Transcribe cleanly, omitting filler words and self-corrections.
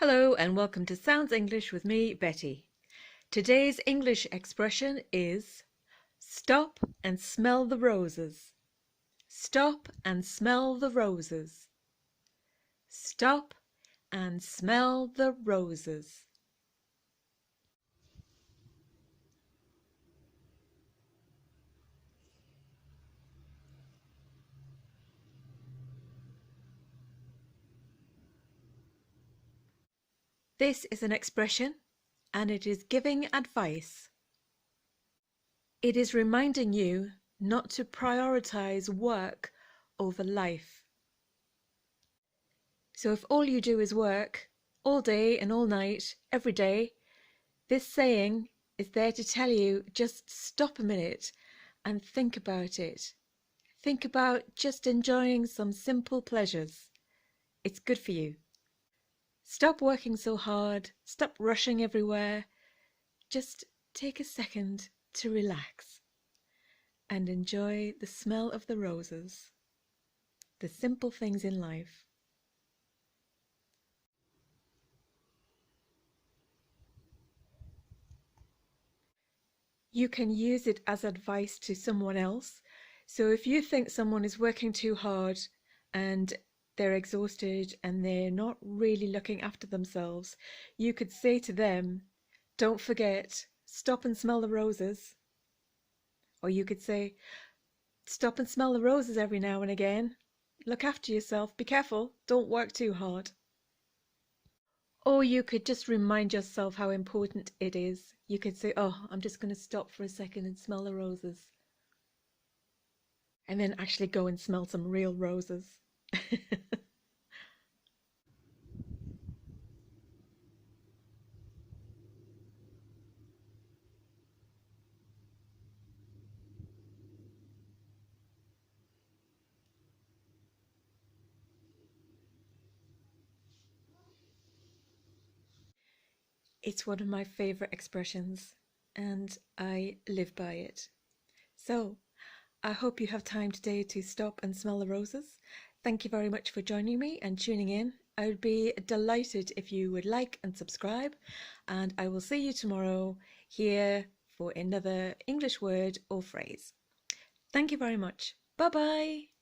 Hello and welcome to Sounds English with me, Betty. Today's English expression is stop and smell the roses. Stop and smell the roses. Stop and smell the roses. This is an expression and it is giving advice. It is reminding you not to prioritize work over life. So if all you do is work all day and all night, every day, this saying is there to tell you just stop a minute and think about it. Think about just enjoying some simple pleasures. It's good for you. Stop working so hard, stop rushing everywhere. Just take a second to relax and enjoy the smell of the roses, the simple things in life. You can use it as advice to someone else. So if you think someone is working too hard and they're exhausted and they're not really looking after themselves, you could say to them, don't forget, stop and smell the roses. Or you could say, stop and smell the roses every now and again. Look after yourself, be careful, don't work too hard. Or you could just remind yourself how important it is. You could say, oh, I'm just going to stop for a second and smell the roses. And then actually go and smell some real roses. It's one of my favorite expressions and I live by it. So I hope you have time today to stop and smell the roses. Thank you very much for joining me and tuning in. I would be delighted if you would like and subscribe, and I will see you tomorrow here for another English word or phrase. Thank you very much. Bye bye.